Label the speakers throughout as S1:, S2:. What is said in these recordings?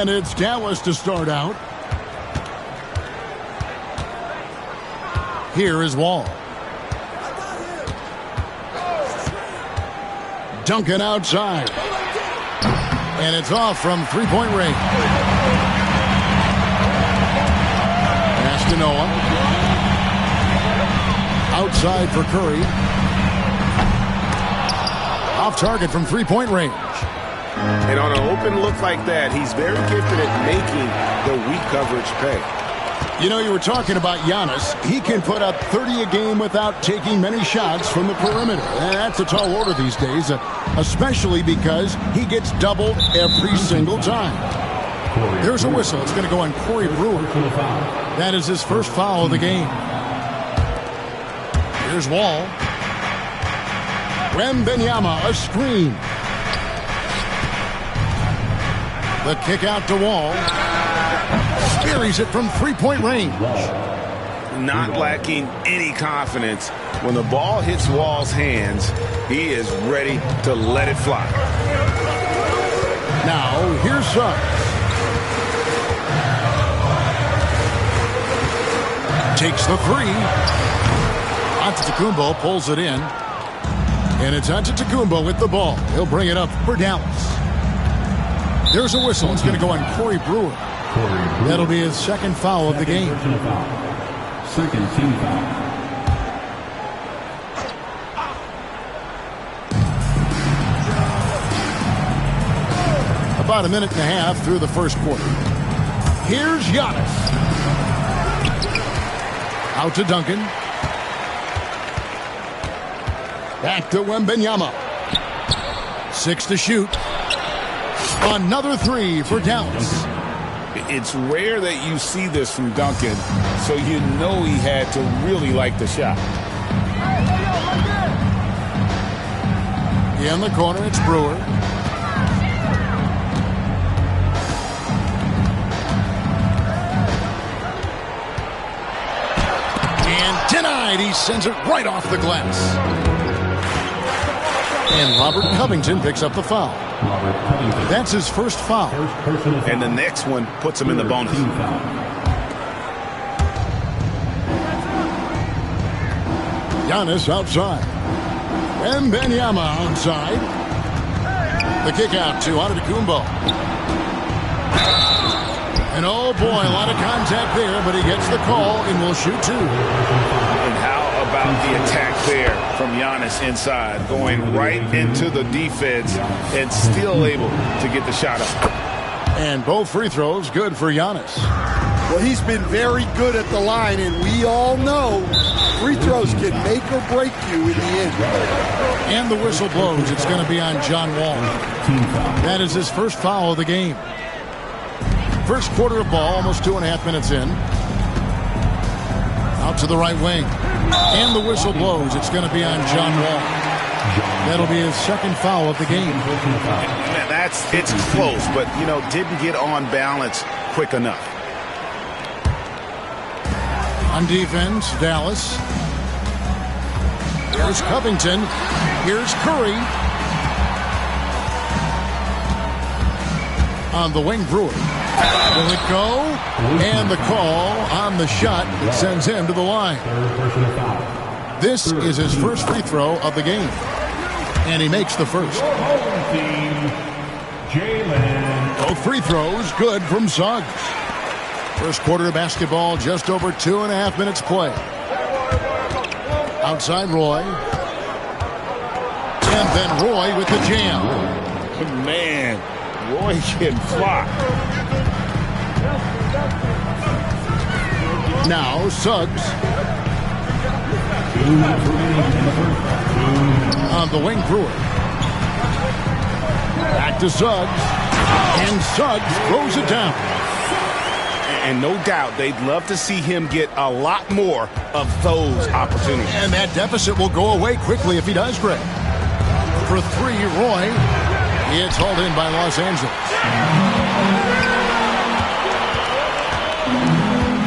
S1: And it's Dallas to start out. Here is Wall. Duncan outside. And it's off from three-point range. Pass to Noah. Outside for Curry. Off target from three-point range.
S2: And on an open look like that, he's very gifted at making the weak coverage pay.
S1: You know, you were talking about Giannis. He can put up 30 a game without taking many shots from the perimeter. And that's a tall order these days, especially because he gets doubled every single time. There's a whistle. It's going to go on Corey Brewer. That is his first foul of the game. Here's Wall. Wembanyama, a screen. The kick out to Wall. Buries it from three-point range.
S2: Not lacking any confidence. When the ball hits Wall's hands, he is ready to let it fly.
S1: Now, here's Suggs. Takes the three. Antetokounmpo pulls it in. And it's Antetokounmpo with the ball. He'll bring it up for Dallas. There's a whistle. It's going to go on Corey Brewer. That'll be his second foul of the game.
S3: Second team foul.
S1: About a minute and a half through the first quarter. Here's Giannis. Out to Duncan. Back to Wembanyama. 6 to shoot. Another three for Dallas.
S2: It's rare that you see this from Duncan, so you know he had to really like the shot.
S1: In the corner, it's Brewer. And denied. He sends it right off the glass. And Robert Covington picks up the foul. That's his first foul.
S2: And the next one puts him in the bonus.
S1: Giannis outside. Wembanyama outside. The kick out to Antetokounmpo. And oh boy, a lot of contact there, but he gets the call and will shoot two.
S2: And how about the attack there from Giannis inside, going right into the defense and still able to get the shot up.
S1: And both free throws good for Giannis.
S4: Well, he's been very good at the line, and we all know free throws can make or break you in the end.
S1: And the whistle blows. It's going to be on John Wall. That is his first foul of the game. First quarter of ball, almost 2.5 minutes in. Out to the right wing. And the whistle blows. It's going to be on John Wall. That'll be his second foul of the game.
S2: It's close, but, didn't get on balance quick enough.
S1: On defense, Dallas. Here's Covington. Here's Curry. On the wing, Brewer. Will it go? And the call on the shot sends him to the line. This is his first free throw of the game. And he makes the first. Both free throws good from Suggs. First quarter of basketball, just over 2.5 minutes play. Outside Roy. And then Roy with the jam.
S2: Man, Roy can fly.
S1: Now Suggs. On the wing, Brewer. Back to Suggs. And Suggs throws it down.
S2: And no doubt they'd love to see him get a lot more of those opportunities.
S1: And that deficit will go away quickly if he does, Greg. For three, Roy. It's hauled in by Los Angeles.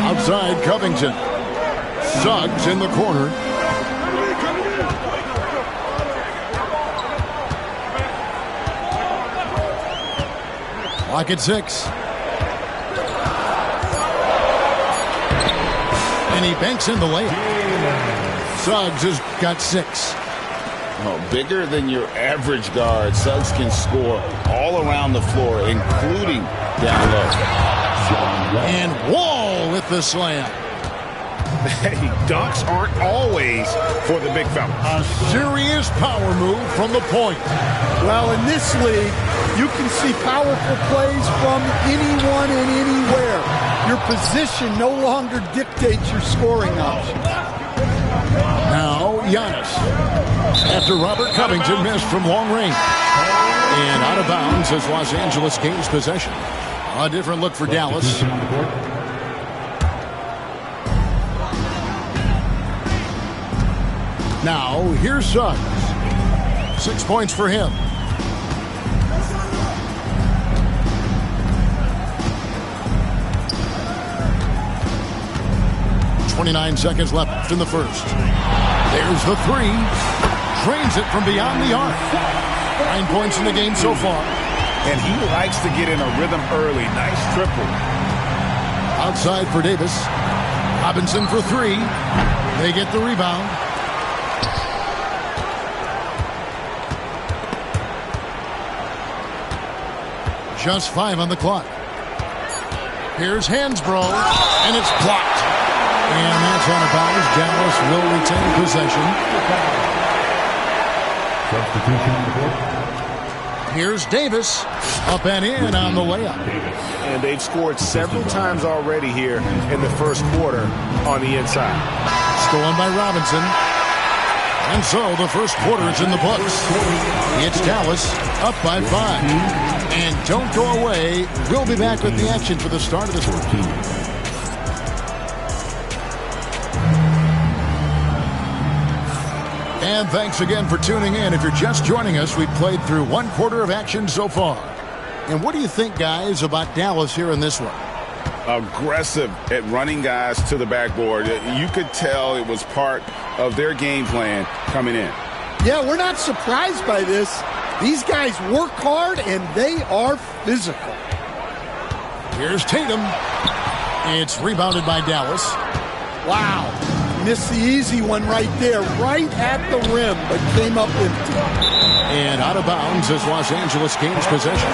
S1: Outside, Covington. Suggs in the corner. Clock at 6. And he banks in the layup. Suggs has got 6.
S2: Oh, bigger than your average guard, Suggs can score all around the floor, including down low.
S1: And Wall with the slam.
S2: Hey, dunks aren't always for the big fella.
S1: A serious power move from the point.
S4: Well, in this league, you can see powerful plays from anyone and anywhere. Your position no longer dictates your scoring options.
S1: Now, Giannis. After Robert Covington missed from long range. And out of bounds as Los Angeles gains possession. A different look for Dallas. Now, here's Suggs. 6 points for him. .29 seconds left in the first. There's the 3. Drains it from beyond the arc. 9 points in the game so far.
S2: And he likes to get in a rhythm early. Nice triple.
S1: Outside for Davis. Robinson for 3. They get the rebound. Just 5 on the clock. Here's Hansbrough, and it's blocked. And that's out of bounds. Dallas will retain possession. Here's Davis, up and in on the layup.
S2: And they've scored several times already here in the first quarter on the inside.
S1: Stolen by Robinson. And so the first quarter is in the books. It's Dallas up by 5. And don't go away. We'll be back with the action for the start of this one. And thanks again for tuning in. If you're just joining us, we've played through 1 quarter of action so far. And what do you think, guys, about Dallas here in this one?
S2: Aggressive at running guys to the backboard. You could tell it was part of their game plan coming in.
S4: Yeah, we're not surprised by this. These guys work hard, and they are physical.
S1: Here's Tatum. It's rebounded by Dallas.
S4: Wow. Missed the easy one right there, right at the rim, but came up empty.
S1: And out of bounds as Los Angeles gains possession.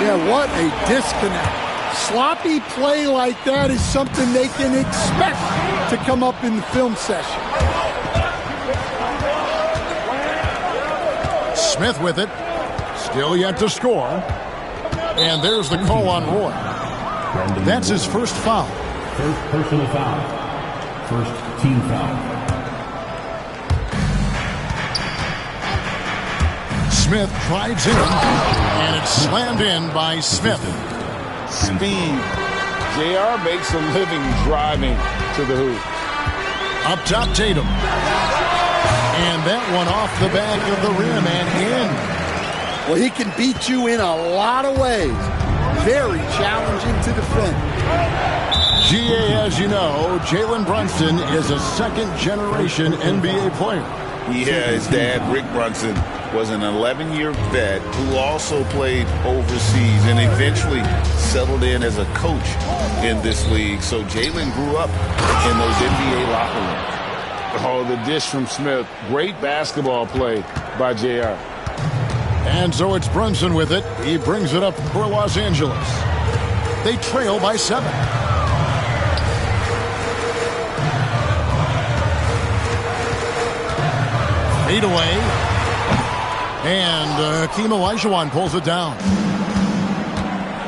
S4: Yeah, what a disconnect. Sloppy play like that is something they can expect to come up in the film session.
S1: Smith with it. Still yet to score. And there's the call on Roy. That's his first foul.
S3: First personal foul. First team foul.
S1: Smith drives in, and it's slammed in by Smith.
S2: Speed. JR makes a living driving to the hoop.
S1: Up top, Tatum. And that one off the back of the rim and in.
S4: Well, he can beat you in a lot of ways. Very challenging to defend.
S1: GA, as you know, Jalen Brunson is a second-generation NBA player.
S2: Yeah, his dad, Rick Brunson, was an 11-year vet who also played overseas and eventually settled in as a coach in this league. So Jalen grew up in those NBA locker rooms. Oh, the dish from Smith. Great basketball play by JR.
S1: And so it's Brunson with it. He brings it up for Los Angeles. They trail by 7. Fade away. And Hakeem Olajuwon pulls it down.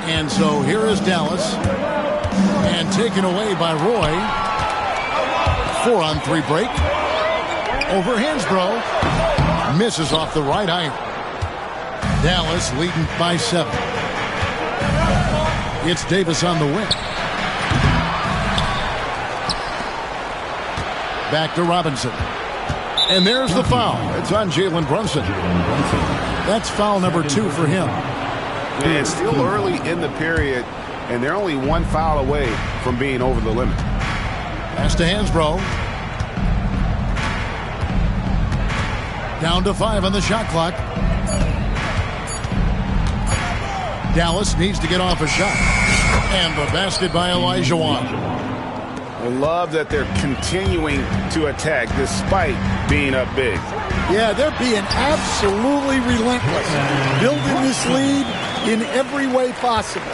S1: And so here is Dallas. And taken away by Roy. 4-on-3 break. Over Hansbrough. Misses off the right iron. Dallas leading by 7. It's Davis on the wing. Back to Robinson. And there's the foul. It's on Jalen Brunson. That's foul number 2 for him.
S2: And it's still early in the period, and they're only 1 foul away from being over the limit.
S1: Pass to Hansbrough. Down to 5 on the shot clock. Dallas needs to get off a shot. And the basket by Olajuwon.
S2: I love that they're continuing to attack despite being up big.
S4: Yeah, they're being absolutely relentless, building this lead in every way possible.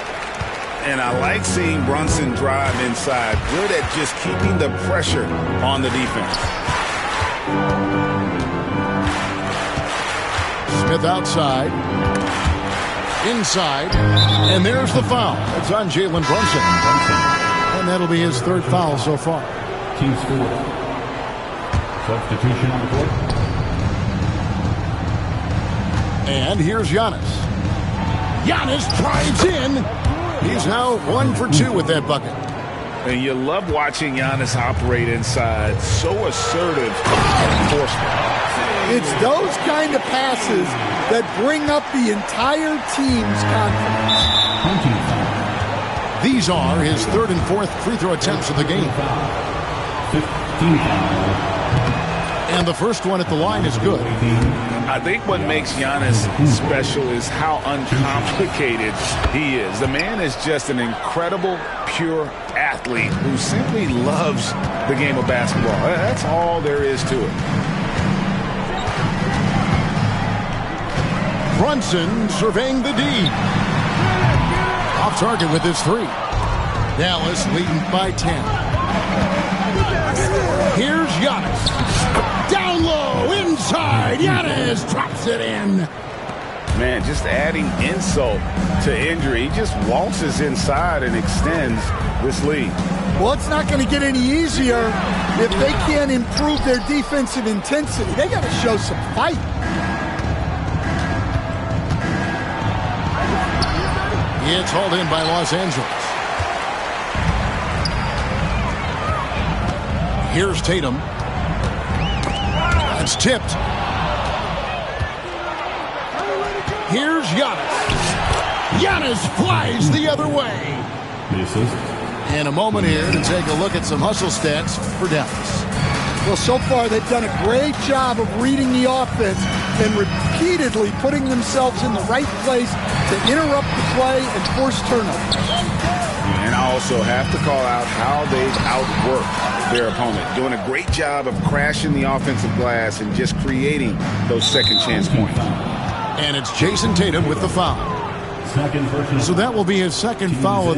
S2: And I like seeing Brunson drive inside. Good at just keeping the pressure on the defense.
S1: Smith outside. Inside. And there's the foul. It's on Jalen Brunson. And that'll be his third foul so far.
S3: Team score. Substitution on the court.
S1: And here's Giannis. Giannis drives in. He's now 1 for 2 with that bucket.
S2: And you love watching Giannis operate inside. So assertive and forceful.
S4: It's those kind of passes that bring up the entire team's confidence.
S1: These are his third and fourth free throw attempts of the game.
S3: 15 foul.
S1: And the first one at the line is good.
S2: I think what makes Giannis special is how uncomplicated he is. The man is just an incredible, pure athlete who simply loves the game of basketball. That's all there is to it.
S1: Brunson surveying the D. Off target with his three. Dallas leading by 10. Here's Giannis. Down low, inside. Giannis drops it in.
S2: Man, just adding insult to injury. He just waltzes inside and extends this lead.
S4: Well, it's not going to get any easier if they can't improve their defensive intensity. They got to show some fight.
S1: It's hauled in by Los Angeles. Here's Tatum. It's tipped. Here's Giannis. Giannis flies the other way.
S3: The assist.
S1: In a moment here to take a look at some hustle stats for Dallas.
S4: Well, so far they've done a great job of reading the offense and repeatedly putting themselves in the right place to interrupt the play and force turnovers.
S2: And I also have to call out how they've outworked their opponent, doing a great job of crashing the offensive glass and just creating those second chance points.
S1: And it's Jason Tatum with the foul.
S3: Second personal.
S1: So that will be his second foul of the